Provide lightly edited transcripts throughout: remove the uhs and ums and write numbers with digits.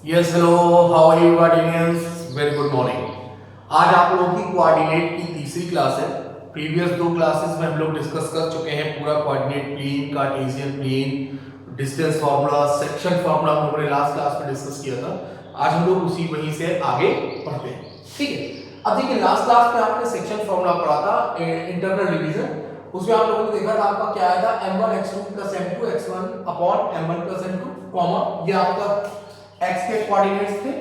Yes hello, how are you guardians? Very good morning. आज आप लोगों की कोऑर्डिनेट की तीसरी क्लास है। प्रीवियस दो क्लासेस में हम लोग डिस्कस कर चुके हैं पूरा coordinate plane, Cartesian plane, distance formula, section formula हम लोगों ने लास्ट क्लास में डिस्कस किया था। आज हम लोग उसी वहीं से आगे बढ़ते हैं, ठीक है। अब देखिए, लास्ट क्लास में आपने सेक्शन फार्मूला पढ़ा था, इंटरनल डिवीजन। उसमें आप लोगों ने देखा था आपका क्या आया था, m1 x2 plus m2 x1 upon m1 plus m2 comma, ये आपका x के कोऑर्डिनेट्स थे,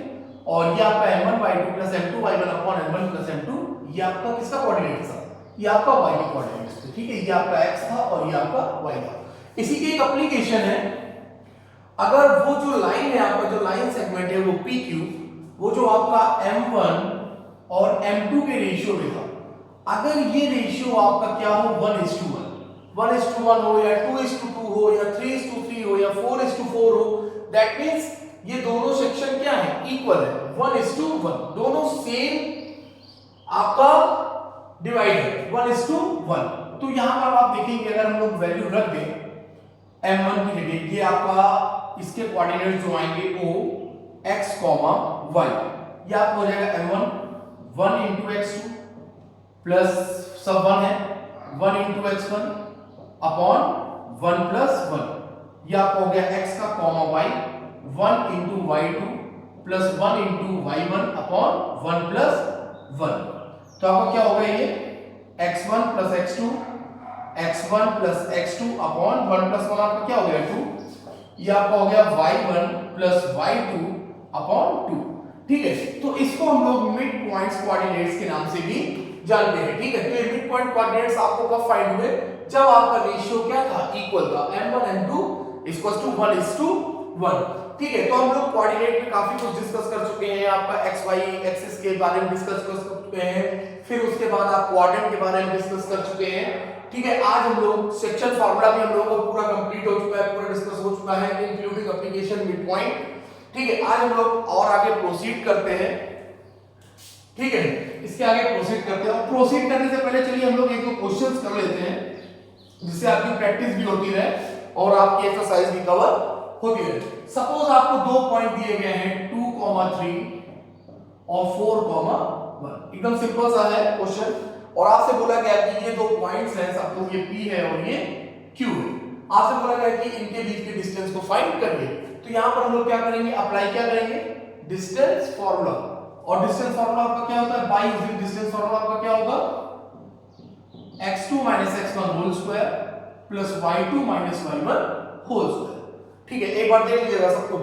और ये आपका m1 y2 plus m2 y1 upon m1 plus m2, ये आपका किसका कोऑर्डिनेट था? ये आपका y के कोऑर्डिनेट्स थे, ठीक है। ये आपका x था और ये आपका y था। इसी की एक एप्लीकेशन है, अगर वो जो लाइन है आपका, जो लाइन सेगमेंट है वो PQ, वो जो आपका m1 और m2 के रेशियो में था, अगर ये रेशियो आपका क्या हो 1:1, 1:1 हो या 2:2 हो या 3:3 हो या 4:4 हो, दैट मींस ये दोनों सेक्शन क्या है, इक्वल है, 1:1, दोनों सेम आपका डिवाइड है 1:1। तो यहां पर आप देखेंगे, अगर हम लोग वैल्यू रख दें m1 की जगह, ये आपका इसके कोऑर्डिनेट जो आएंगे o x, y, ये आपका हो जाएगा m1 1 into x2 प्लस सब 1 है 1 into x1 अपॉन 1 plus 1, ये आपका हो गया x का comma y 1 into y2 plus 1 into y1 upon 1 plus 1। तो आपका क्या होगा, ये x1 plus x2 x1 plus x2 upon 1 plus 1 आपका क्या हो गया 2, ये आपका हो गया y1 plus y2 अपॉन 2, ठीक है। तो इसको हम लोग मिड पॉइंट्स कोऑर्डिनेट्स के नाम से भी जानते हैं, ठीक है। तो ये मिड पॉइंट कोऑर्डिनेट्स आपको कब फाइंड हुए, जब आपका रेशियो क्या था, इक्वल था, m1 m2 1:1, ठीक है। तो हम लोग कोऑर्डिनेट में काफी कुछ डिस्कस कर चुके हैं, आपका x y एक्सिस के बारे में डिस्कस कर चुके हैं, फिर उसके बाद आप क्वाड्रेंट के बारे में डिस्कस कर चुके हैं, ठीक है। आज हम लोग सेक्शन फार्मूला भी हम लोगों को पूरा कंप्लीट हो चुका है, पूरा डिस्कस हो चुका है, इंक्लूडिंग एप्लीकेशन मिड पॉइंट, ठीक है। आज हम लोग और आगे प्रोसीड करते हैं, ठीक है। इसके आगे प्रोसीड करते हैं, और प्रोसीड करने से पहले चलिए हम लोग एक दो क्वेश्चंस कर लेते हैं, जिससे आपकी प्रैक्टिस भी होती रहे और आपकी एक्सरसाइज भी कवर होती रहे। सपोज आपको दो पॉइंट दिए गए हैं 2,3 और 4,1, एकदम सिंपल सा है क्वेश्चन, और आपसे बोला गया कि ये दो पॉइंट्स हैं, सपोज ये P है और ये Q है, आपसे बोला गया कि इनके बीच के डिस्टेंस को फाइंड करिए। तो यहां पर हम लोग क्या करेंगे, अप्लाई क्या करेंगे, डिस्टेंस फार्मूला। और डिस्टेंस फार्मूला आपका क्या होता है, बाय यूजिंग डिस्टेंस फार्मूला आपका क्या होगा, x2 x1 whole square plus y2 y1 whole square, ठीक है। एक बार देख लीजिएगा सबको,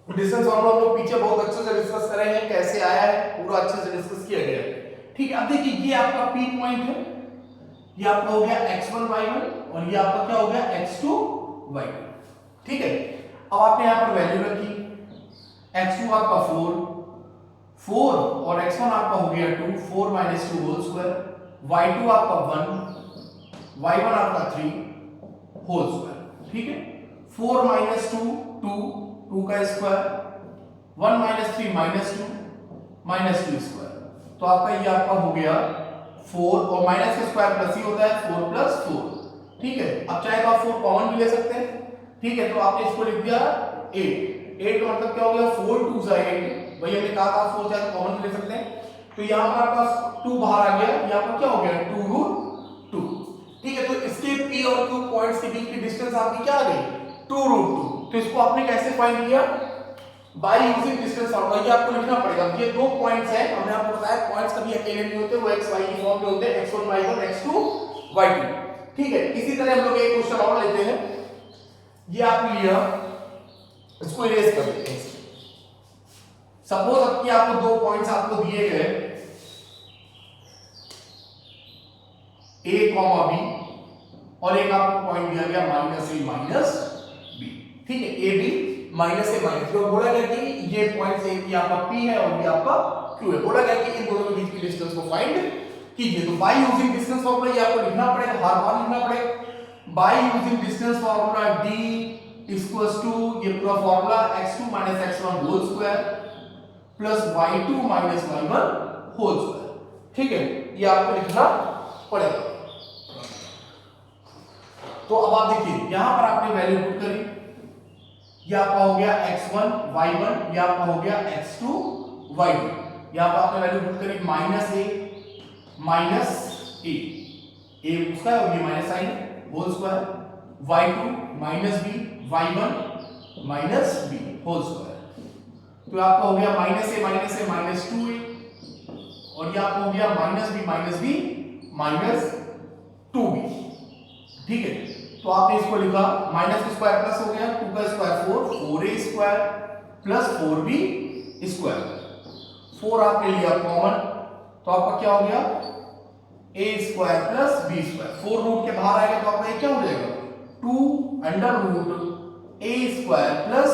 डिस्टेंस फार्मूला हम लोग पीछे बहुत अच्छे से डिस्कस करे हैं, कैसे आया है पूरा अच्छे से डिस्कस किया गया है, ठीक है। अब देखिए, ये आपका P पॉइंट है, ये आपका हो गया x1 y1, और ये आपका क्या हो गया x2 y2, ठीक है। अब आपने यहां पर वैल्यू रखी, x2 आपका 4 और x1 आपका हो गया 2, 4 - 2 होल स्क्वायर, y2 आपका 1, y1 आपका 3 होल स्क्वायर, ठीक है। 4 - 2 2 का स्क्वायर, 1 - 3 -2 स्क्वायर, तो आपका ये आपका हो गया 4, और माइनस का स्क्वायर प्लस ही होता है 4 + 4, ठीक है। अब चाहे तो आप 4 कॉमन भी ले सकते हैं, ठीक है। तो आपने इसको लिख दिया 8 का मतलब क्या हो गया, 4 × 2 = 8, वही हमने कहा था 4 चाहे तो कॉमन भी ले सकते हैं। तो यहां पर आपका 2 बाहर आ गया, यहां पर क्या हो गया 2√2, ठीक है। तो इसके P और Q पॉइंट्स के बीच की डिस्टेंस आपकी क्या आ गई 2√2। तो इसको आपने कैसे फाइंड किया, बाय यूजिंग डिस्टेंस फार्मूला। ये आपको लिखना पड़ेगा, ये दो पॉइंट्स हैं, हमने आपको बताया पॉइंट्स कभी अकेले नहीं होते, वो x y की फॉर्म में होते हैं, x1 y1 x2 y2, ठीक है। इसी तरह हम लोग एक क्वेश्चन और लेते हैं, ये आपने लिया, इसको इरेज कर देते हैं। सपोज अब कि आपको दो पॉइंट्स आपको दिए गए a, b, और एक आपको पॉइंट दिया गया -a -b, ठीक है। a b -a तो बोला गया कि ये पॉइंट से ये आपका P है और ये आपका Q है, बोला गया कि इन दोनों के बीच की डिस्टेंस को फाइंड कीजिए। तो बाय यूजिंग डिस्टेंस फार्मूला ये आपको लिखना पड़ेगा, हर बार लिखना पड़ेगा, by using distance formula D = ये पूरा formula x2 - x1 whole square plus y2 - y1 whole square, ठीक है। ये आपको लिखना पड़ेगा। तो अब आप देखिए, यहां पर आपने वैल्यू पुट करी, ये आपका हो गया x1 y1, ये आपका हो गया x2 y2। यहाँ पर आपने वैल्यू पुट करी -a उसका है और ये minus sign whole square, y2 -b y1 -b whole square. तो आपका हो गया -a -2a और ये आपका हो गया -b -2b। ठीक है, तो आपने इसको लिखा माइनस स्क्वायर प्लस हो गया 2 का square 4a square plus 4b square. 4 आपने लिया कॉमन तो आपका क्या हो गया a square plus b square. 4 root के बाहर आएगा तो आपका ये क्या हो जाएगा 2 under root a square plus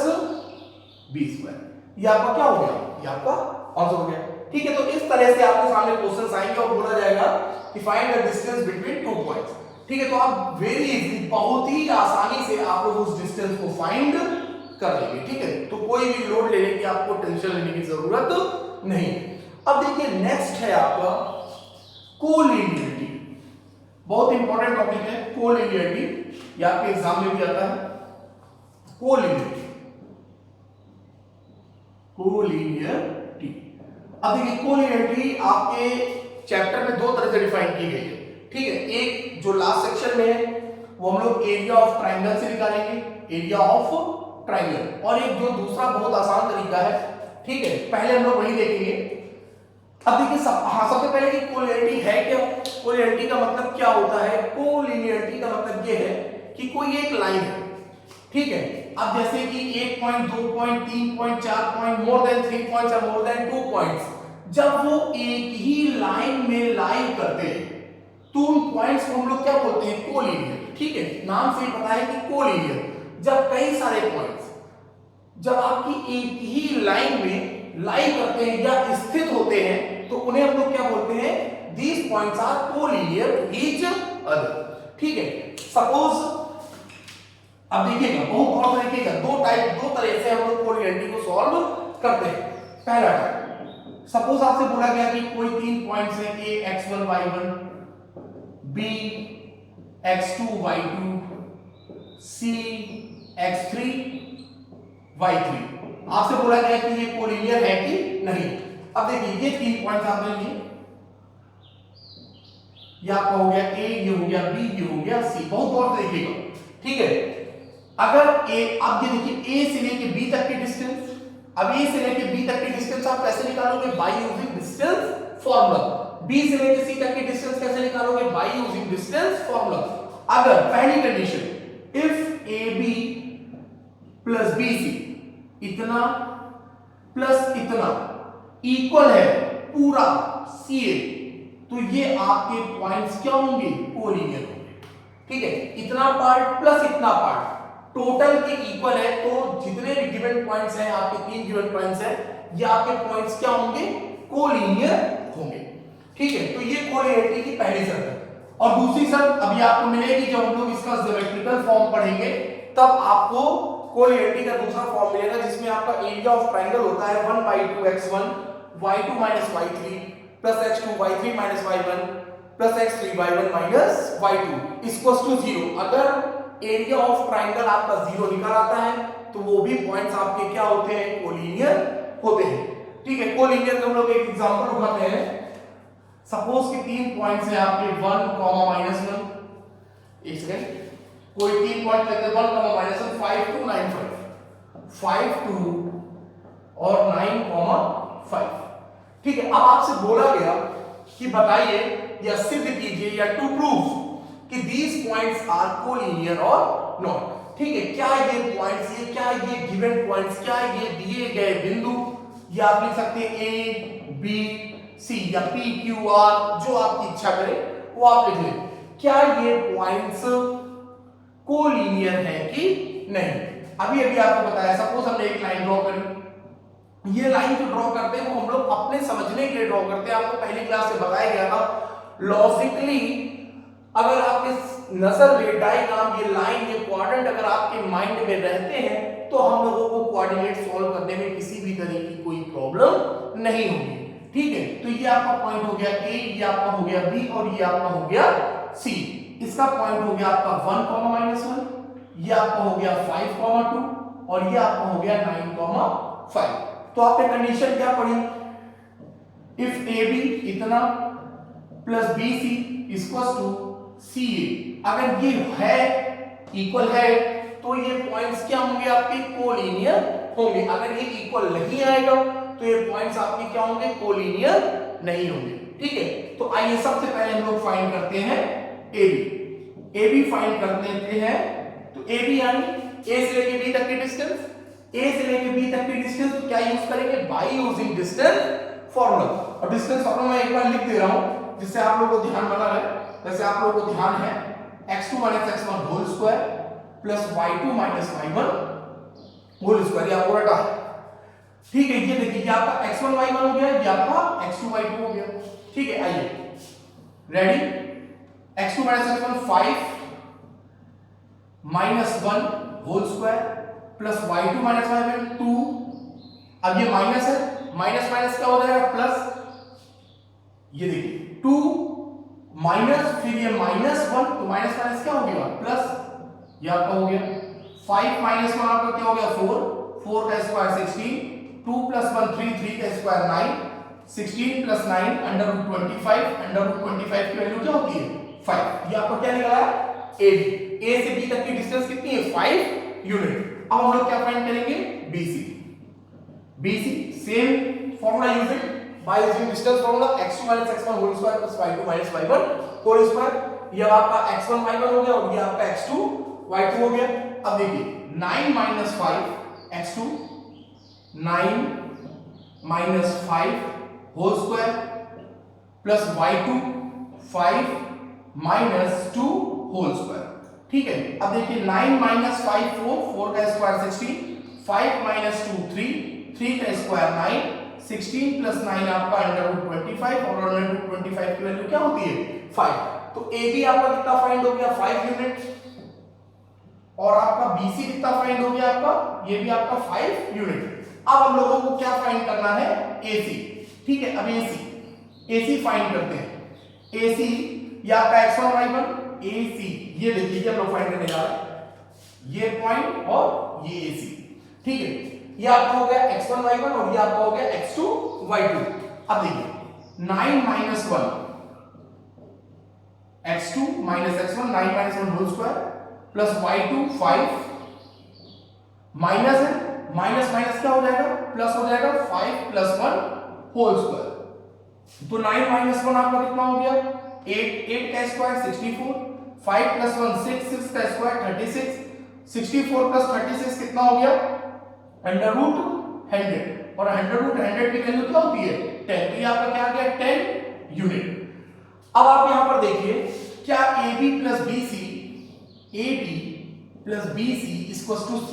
b square. ये आपका क्या हो गया, ये आपका आंसर हो गया। ठीक है, तो इस तरह से आपके सामने क्वेश्चंस आएंगे और बोला जाएगा कि find the distance between two points. ठीक है, तो आप वेरी इजी, बहुत ही आसानी से आप लोग उस डिस्टेंस को फाइंड कर लेंगे। ठीक है, तो कोई भी लोड लेने की आपको टेंशन लेने की जरूरत नहीं। अब देखिए नेक्स्ट है आपका कोलिनियरिटी। बहुत इंपॉर्टेंट टॉपिक है कोलिनियरिटी, ये आपके एग्जाम में भी आता है। कोलिनियरिटी अब देखिए कोलिनियरिटी आपके चैप्टर में दो तरह से डिफाइन की गई है। ठीक है, एक जो लास्ट सेक्शन में है वो हम लोग एरिया ऑफ ट्राइंगल से निकालेंगे, एरिया ऑफ ट्राइंगल, और एक जो दूसरा बहुत आसान तरीका है। ठीक है, पहले हम लोग वही देखेंगे। अब देखिए सबसे पहले कि कोलिनियरिटी है क्या। कोलिनियरिटी का मतलब क्या होता है, कोलिनियरिटी का मतलब ये है कि कोई एक लाइन है। ठीक है, अब जैसे कि 1 point 2 point 3 point 4 point more than 3 points और मोर देन 2 पॉइंट्स, जब वो एक ही लाइन में लाइन करते हैं तो उन पॉइंट्स को हम लोग क्या बोलते हैं, कोलिनियर। ठीक है, नाम से ही पता है कि कोलिनियर। जब कई सारे पॉइंट्स जब आपकी एक ही लाइन में लाइन करते हैं या स्थित होते हैं तो उन्हें हम लोग क्या बोलते हैं, these points are collinear to each other. ठीक है, सपोज अब देखिएगा बहुत और तरीके का दो तरह से हम लोग कोलिनियरिटी को सॉल्व करते हैं। पहला टाइप, सपोज आपसे बोला गया कि कोई 3 पॉइंट्स है a x1 y1, b x2 y2, c x3 y3। आपसे बोला गया कि ये कोलिनियर है कि नहीं। अब देखिए ये 3 पॉइंट्स आपने लिए, ये आपका हो गया a, ये हो गया b, ये हो गया c। बहुत गौर से देखिएगा। ठीक है, अगर a, अब ये देखिए a से लेके b तक की डिस्टेंस, अब a से लेके b तक की डिस्टेंस आप कैसे निकालोगे, bye using distance formula. b से लेके c तक की डिस्टेंस कैसे निकालोगे, बाय यूजिंग डिस्टेंस फार्मूला। अगर पहली condition if ab plus bc इतना प्लस इतना इक्वल है पूरा ca, तो ये आपके पॉइंट्स क्या होंगे, कोलिनियर होंगे। ठीक है, इतना पार्ट प्लस इतना पार्ट टोटल के इक्वल है, तो जितने भी गिवन पॉइंट्स हैं, आपके 3 गिवन पॉइंट्स हैं, ये आपके पॉइंट्स क्या होंगे, कोलिनियर होंगे। ठीक है, तो ये कोलिनियरिटी की पहली शर्त है। और दूसरी शर्त अभी आपको मिलेगी जब हम लोग इसका ज्योमेट्रिकल फॉर्म पढ़ेंगे, तब आपको कोलिनियरिटी का दूसरा फॉर्म मिलेगा जिसमें आपका एरिया ऑफ ट्रायंगल होता है 1/2 x1 y2 - y3 plus x2 y3 - y1 plus x3 y1 - y2 equals to 0। अगर एरिया ऑफ ट्रायंगल आपका 0 निकल आता है तो वो भी पॉइंट्स आपके क्या होते हैं, कोलिनियर होते हैं। ठीक है, कोलिनियर का हम लोग एक एग्जांपल उठाते हैं। सपोज कि 3 पॉइंट्स हैं आपके 1, -1। एक सेकंड, कोई 3 पॉइंट लेते हैं 1, -1 5 2 9 5 2 और 9, 5। ठीक है, अब आपसे बोला गया कि बताइए या सिद्ध कीजिए या टू प्रूव कि these points are collinear or not। ठीक है, क्या ये पॉइंट्स, ये क्या ये गिवन पॉइंट्स, क्या ये दिए गए बिंदु, या आप लिख सकते हैं a b c या p q r, जो आपकी इच्छा करे वो आप लिख लें। क्या ये पॉइंट्स कोलिनियर है कि नहीं। अभी अभी आपको बताया, सपोज हमने एक लाइन ड्रॉ करी, ये लाइन जो ड्रॉ करते हैं वो हम लोग अपने समझने के लिए ड्रॉ करते हैं। आपको पहली क्लास में बताया गया था लॉजिकली, अगर आपके नजर में डायग्राम, ये लाइन, ये क्वाड्रेंट अगर आपके माइंड में रहते हैं तो हम लोगों को कोऑर्डिनेट सॉल्व करने में किसी भी तरह की कोई प्रॉब्लम नहीं होगी। ठीक है, तो ये आपका पॉइंट हो गया a, ये आपका हो गया b और ये आपका हो गया c। इसका पॉइंट हो गया आपका 1, -1, ये आपका हो गया 5, 2 और ये आपका हो गया 9,5। तो आपने कंडीशन क्या पढ़ी, इफ ए बी इतना plus B C equals to C A, अगर ये है इक्वल है तो ये पॉइंट्स क्या होंगे आपके कोलिनियर होंगे, अगर ये इक्वल नहीं आएगा तो ये पॉइंट्स आपके क्या होंगे कोलिनियर नहीं होंगे। ठीक है, तो आइए सबसे पहले हम लोग फाइंड करते हैं ए बी फाइंड कर लेते हैं। तो ए बी यानी ए से लेके बी तक की डिस्टेंस, ए से लेके बी तक की डिस्टेंस तो क्या यूज करेंगे, बाय यूजिंग डिस्टेंस फार्मूला। और डिस्टेंस फार्मूला मैं एक बार लिख दे रहा हूं जिससे आप लोगों को ध्यान बना रहे। जैसे आप लोगों को ध्यान है x2 - x1 whole square plus y2 - y1 whole square, या पूरा का। ठीक है, ये देखिए ये आपका x1 y1 हो गया, ये आपका x2 y2 हो गया। ठीक है, आइए ready, x2 - x1 5 -1 whole square plus y2 - y1 2। अब ये माइनस है, माइनस माइनस क्या हो जाएगा प्लस, ये देखिए 2 माइनस फिर ये -1 तो माइनस माइनस क्या हो गया प्लस, ये आपका हो गया 5 - 1 आपका क्या हो गया 4, 4 का स्क्वायर 16, 2 + 1 3, 3 का स्क्वायर 9, 16 + 9 √25, √25 की वैल्यू क्या होती है 5। ये आपको क्या निकला है ए से बी तक की डिस्टेंस कितनी है 5 यूनिट। अब हम लोग क्या फाइंड करेंगे BC same formula using by using distance formula x2 - x1 whole square plus y2 - y1 whole square. ये आपका x1 y1 हो गया और ये आपका x2 y2 हो गया। अब देखिए 9 - 5 x2 9 - 5 whole square plus y2 5 - 2 whole square. ठीक है, अब देखिए 9 - 5 4, 4 का स्क्वायर 16, 5 - 2 3, 3 का स्क्वायर 9, 16 + 9 आपका √25 और √25 की वैल्यू क्या होती है 5। तो ए बी आपका कितना फाइंड हो गया 5 यूनिट, और आपका BC कितना फाइंड हो गया आपका, ये भी आपका 5 यूनिट। अब हम लोगों को क्या फाइंड करना है AC। ठीक है, अब AC फाइंड करते हैं। AC ये आपका x1 y1 AC, ये देखिए हम लोग फाइंड करने जा रहे हैं ये पॉइंट और ये AC। ठीक है, ये आपका हो गया x1 y1 और ये आपका हो गया x2 y2। अब देखिए 9 - 1 x2 - x1 9 - 1 whole square plus y2 5 minus है, माइनस माइनस क्या हो जाएगा प्लस हो जाएगा 5 + 1 होल स्क्वायर। तो 9 - 1 आपका कितना हो गया 8, 8 का स्क्वायर 64, 5 + 1 6, 6 का स्क्वायर 36, 64 + 36 कितना हो गया √100, और 100 की वैल्यू क्या होती है 10। तो ये आपका क्या आ गया 10 यूनिट। अब आप यहां पर देखिए क्या AB + BC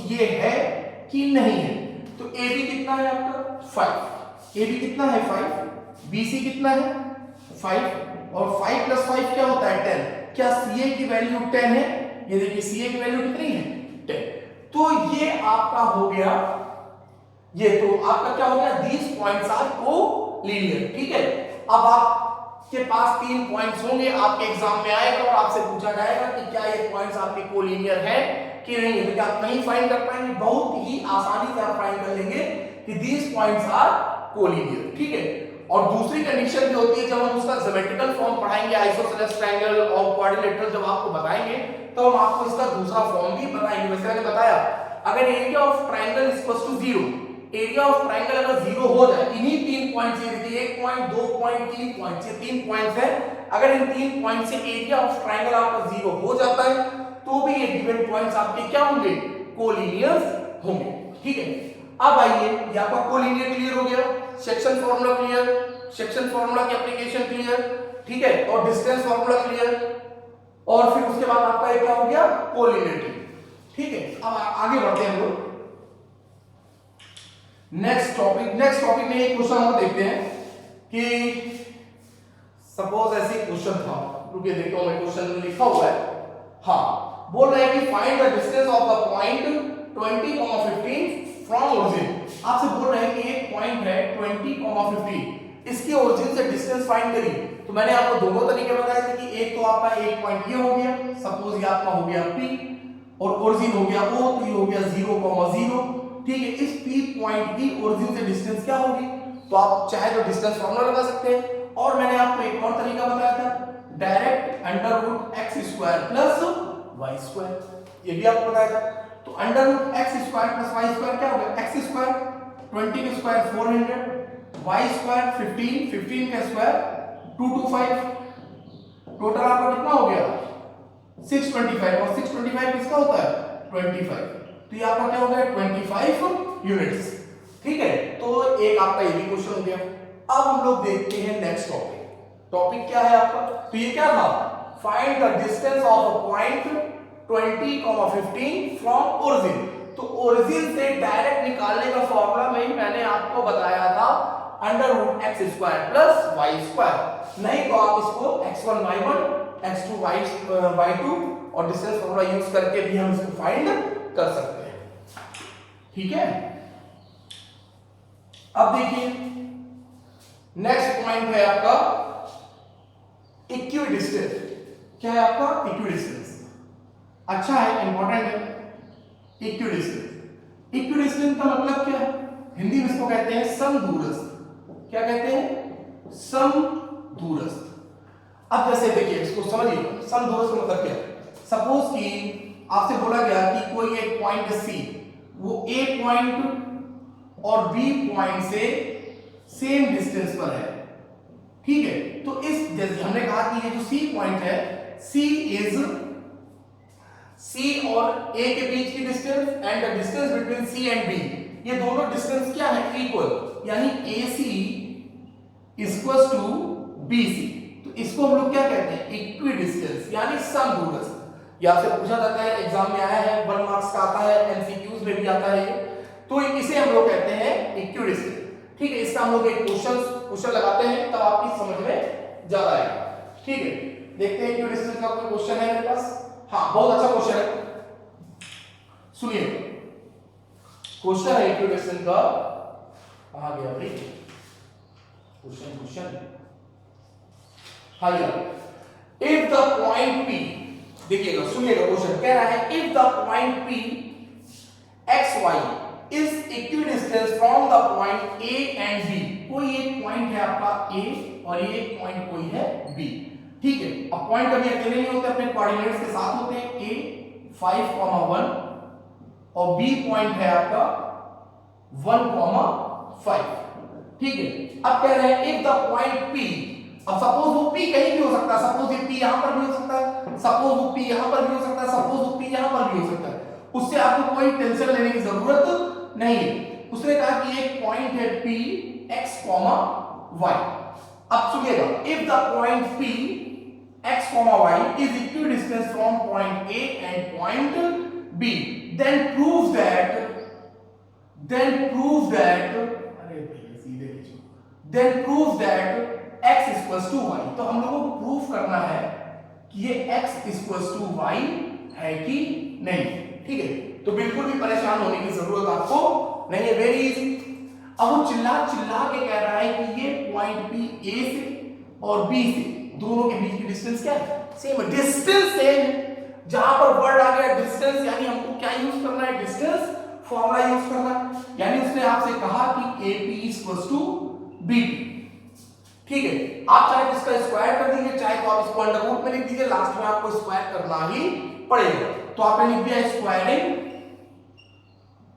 ये है कि नहीं है। तो AB कितना है आपका 5, AB कितना है 5, BC कितना है 5, और 5 + 5 क्या होता है 10। क्या CA की वैल्यू 10 है, ये देखिए CA की वैल्यू कितनी है 10। तो ये आपका हो गया, ये तो आपका क्या हो गया दीज पॉइंट्स आर कोलिनियर। ठीक है, अब आपके पास 3 पॉइंट्स होंगे, आपके एग्जाम में आएगा और आपसे पूछा जाएगा कि क्या ये पॉइंट्स आपके कोलिनियर है कि नहीं है। तो क्या आप नहीं फाइंड कर पाएंगे, बहुत ही आसानी से आप फाइंड कर लेंगे कि दीज पॉइंट्स आर कोलिनियर। ठीक है, और दूसरी कंडीशन भी होती है जब हम उसका ज्योमेट्रिकल फॉर्म पढ़ाएंगे, आइसोसेलेस ट्रायंगल और क्वाड्रिलेटरल जब आपको बताएंगे तो हम आपको इसका दूसरा फॉर्म भी बताएंगे। वैसे मैंने बताया अगर area of triangle equals to 0, area of triangle अगर 0 हो जाए, इन्हीं 3 पॉइंट्स ये देखिए 1 पॉइंट 2 पॉइंट 3 पॉइंट, ये 3 पॉइंट्स है, अगर इन 3 पॉइंट से एरिया ऑफ ट्रायंगल आपका 0 हो जाता है तो भी ये गिवन पॉइंट्स आपके क्या होंगे कोलिनियर होंगे। ठीक है, अब आइए ये आपका कोलिनियर क्लियर हो गया, section formula clear, section formula की एप्लीकेशन क्लियर। ठीक है, और डिस्टेंस फार्मूला क्लियर, और फिर उसके बाद आपका क्या हो गया कोलिनियरिटी। ठीक है, अब आगे बढ़ते हैं हम लोग नेक्स्ट टॉपिक में एक क्वेश्चन और देखते हैं कि सपोज ऐसे क्वेश्चन था, रुकिए देखो मैं क्वेश्चन लिखा हुआ है। हाँ, बोल रहे हैं कि find the distance of the point 20, 15 from origin. आपसे बोल रहे हैं कि एक पॉइंट है 20, 15, इसके ओरिजिन से डिस्टेंस फाइंड करिए। तो मैंने आपको दोनों तरीके बताए थे कि एक तो आपका एक पॉइंट ये हो गया, सपोज ये आपका हो गया P, और ओरिजिन हो गया O, तो ये हो गया 0,0। ठीक है, इस P पॉइंट की ओरिजिन से डिस्टेंस क्या होगी, तो आप चाहे तो डिस्टेंस फॉर्मूला लगा सकते हैं। और मैंने आपको एक और तरीका बताया था, direct under root x square plus y square, ये भी आपको बताया था। तो under root x square plus y square क्या हो गया, एक्स स्क्वायर 20 का स्क्वायर 400, वाई स्क्वायर 15 का स्क्वायर 225, टोटल आपका कितना हो गया 625, और 625 किसका होता है 25, तो ये आपका क्या हो गया 25 यूनिट्स। ठीक है, तो एक आपका ये भी क्वेश्चन हो गया। अब हम लोग देखते हैं नेक्स्ट टॉपिक क्या है आपका, तो ये क्या था, find the distance of a point 20,15 from origin. तो ओरिजिन से डायरेक्ट निकालने का फॉर्मूला में मैंने आपको बताया था under root x square plus y square, नहीं तो आप इसको x1 y1 x2 y2 और डिस्टेंस फॉर्मूला यूज करके भी हम इसको फाइंड कर सकते हैं। ठीक है, अब देखिए नेक्स्ट पॉइंट है आपका इक्विडिस्टेंस। क्या है आपका इक्विडिस्टेंस, अच्छा है, इंपॉर्टेंट है। इक्विडिस्टेंस का मतलब क्या है, हिंदी में इसको कहते हैं समदूरस्थ। क्या कहते हैं, समदूरस्थ। अब जैसे देखिए इसको समझिए, समदूरस्थ का मतलब क्या है, सपोज कि आपसे बोला गया कि कोई एक पॉइंट सी, वो ए पॉइंट और बी पॉइंट से सेम डिस्टेंस पर है। ठीक है, तो इस जैसे हमने कहा कि ये जो सी पॉइंट है, सी और ए के बीच की distance and the distance between C and B, ये दोनों डिस्टेंस क्या है इक्वल, यानी AC इक्वल्स टू BC। तो इसको हम लोग क्या कहते हैं इक्विडिस्टेंस, यानी समदूरस्थ। या फिर पूछा जाता है, एग्जाम में आया है, 1 मार्क्स का आता है, MCQs में भी आता है, तो इसे हम लोग कहते हैं इक्विडिस्टेंस। ठीक है, इसका हम लोग एक क्वेश्चन लगाते हैं, तब आपकी समझ में ज्यादा आएगा। ठीक है, देखते हैं इक्विडिस्टेंस का कोई क्वेश्चन है मेरे पास। हाँ, बहुत अच्छा क्वेश्चन है, सुनिए। क्वेश्चन है इक्विडिस्टेंस का, कहां गया भाई क्वेश्चन, हाँ यार, इफ द पॉइंट P, देखिएगा सुनिएगा, क्वेश्चन कह रहा है if the point P XY is equidistance from the point A and B। कोई एक पॉइंट है आपका A और ये एक पॉइंट कोई है B। ठीक है, अब पॉइंट कभी अकेले नहीं होते, अपने कोऑर्डिनेट्स के साथ होते हैं। A 5,1 और B पॉइंट है आपका 1,5। ठीक है, अब कह रहे हैं इफ द पॉइंट P, अब सपोज वो P कहीं भी हो सकता है, सपोज ये P यहां पर भी हो सकता है, सपोज वो P यहां पर भी हो सकता है, सपोज वो P यहां पर भी हो सकता है, उससे आपको कोई टेंशन लेने की जरूरत नहीं है। उसने कहा कि एक पॉइंट है P x, y। अब सुनिएगा, if the point P x, y is equidistant from point A and point B, then prove that x equals to y। तो हम लोगों को प्रूफ करना है कि ये x equals to y है कि नहीं। ठीक है, तो बिल्कुल भी परेशान होने की जरूरत आपको नहीं है, वेरी इजी। अब वो चिल्ला के कह रहा है कि ये पॉइंट P A से और B से दोनों के बीच की डिस्टेंस क्या है, सेम है, डिस्टेंस सेम है। जहां पर वर्ड आ गया डिस्टेंस, यानी हमको क्या यूज करना है, डिस्टेंस फॉर्मूला यूज करना है। यानी उसने आपसे कहा कि AP इक्वल्स टू BP। ठीक है, आप चाहे तो इसका स्क्वायर कर दीजिए, चाहे तो आप इसको अंडर रूट में लिख दीजिए, लास्ट में आपको स्क्वायर करना ही पड़ेगा। तो आपने लिख दिया स्क्वायरिंग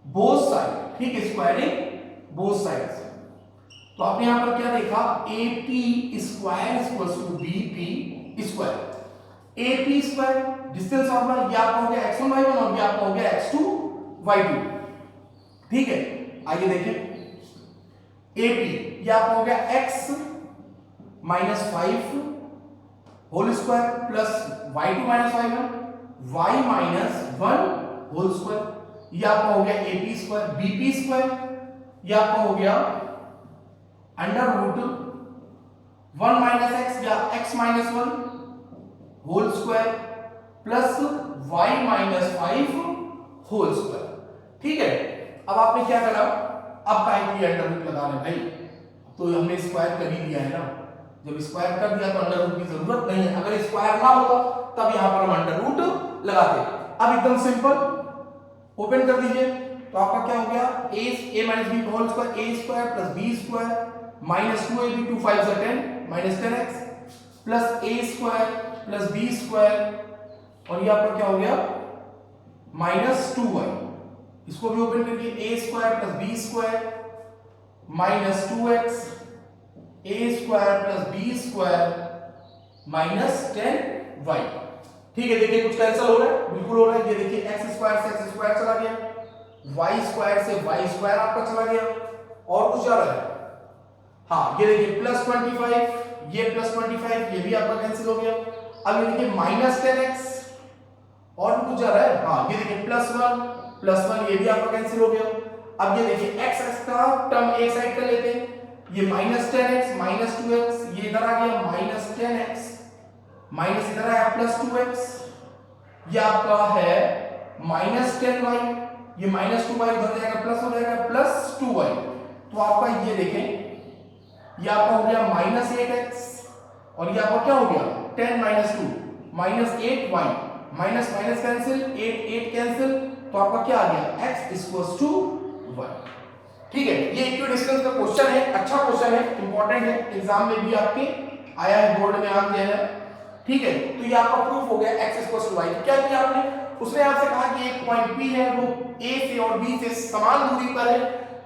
बोथ साइड। ठीक है, स्क्वायरिंग बोथ साइड्स। तो आपने यहां पर क्या देखा, AP square equals to BP square. AP square distance formula, ये आपका हो गया x1 y1 और ये आपका हो गया x2 y2। ठीक है, आइए देखें, AP ये आपका हो गया x minus 5 whole square plus y2 minus y1 y minus 1 whole square, ये आपका हो गया AP स्क्वायर। BP स्क्वायर ये आपका हो गया अंडर रूट 1 माइनस x या x minus 1 whole square plus y minus 5 whole square. ठीक है, अब आपने क्या करा, अब काहे की अंडर रूट लगा रहे भाई, तो हमने स्क्वायर कर ही दिया है ना। जब स्क्वायर कर दिया तो अंडर रूट की जरूरत नहीं है, अगर स्क्वायर ना होता तब यहां पर हम अंडर रूट लगाते। अब एकदम सिंपल ओपन कर दीजिए, तो आपका क्या हो गया, a minus b whole square a square plus b square minus 2ab 2 5 से 10 minus 10x plus a square plus b square, और ये आपका क्या हो गया माइनस 2y। इसको भी ओपन करिए, a square plus b square minus 2x a square plus b square minus 10y। ठीक है, देखिए कुछ कैंसिल हो रहा है, बिल्कुल हो रहा है। ये देखिए x स्क्वायर से x स्क्वायर चला गया, y स्क्वायर से y स्क्वायर आपका चला गया, और कुछ जा रहा है, हाँ ये देखिए प्लस 25, ये प्लस 25, ये भी आपका कैंसिल हो गया। अब ये देखिए माइनस 10x, और भी कुछ जा रहा है, हाँ ये देखिए प्लस 1, ये भी आपका कैंसिल हो गया। अब ये देखिए x का टर्म एक साइड कर लेते हैं, ये माइनस 10x माइनस 2x, ये इधर आ गया माइनस 10x माइनस इधर आया प्लस 2x, ये आपका है माइनस 10y, ये माइनस 2y इधर जाएगा प्लस हो जाएगा प्लस 2y। तो आपका ये देखें, ये आपका हो गया माइनस 8x, और ये आपका क्या हो गया 10 minus 2 minus 8y, minus minus cancel, 8 cancel, तो आपका क्या आ गया x इक्वल्स टू y। ठीक है, ये इक्विडिस्टेंस का क्वेश्चन है, अच्छा क्वेश्चन है, इंपॉर्टेंट है, एग्जाम में भी आपके आया है, बोर्ड में आ गया है। ठीक है, तो ये आपका प्रूफ हो गया x इक्वल्स टू y। क्या किया आपने, उसने आपसे कहा कि एक पॉइंट P है वो A से और B से समान दूरी पर है,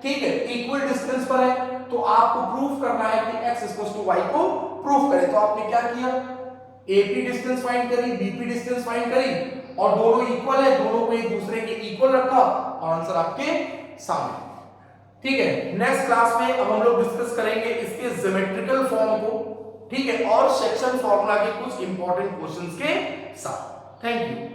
ठीक है, इक्वल डिस्टेंस पर है, तो आपको प्रूफ करना है कि x इक्वल्स टू y को प्रूफ करें। तो आपने क्या किया, AP डिस्टेंस फाइंड करी, BP डिस्टेंस फाइंड करी, और दोनों इक्वल है, दोनों को एक दूसरे के इक्वल रखा, और आंसर आपके सामने। ठीक है, नेक्स्ट क्लास में अब हम लोग डिस्कस करेंगे इसके ज्योमेट्रिकल फॉर्म को, ठीक है, और सेक्शन फॉर्मूला के कुछ इंपॉर्टेंट क्वेश्चंस के साथ। Thank you.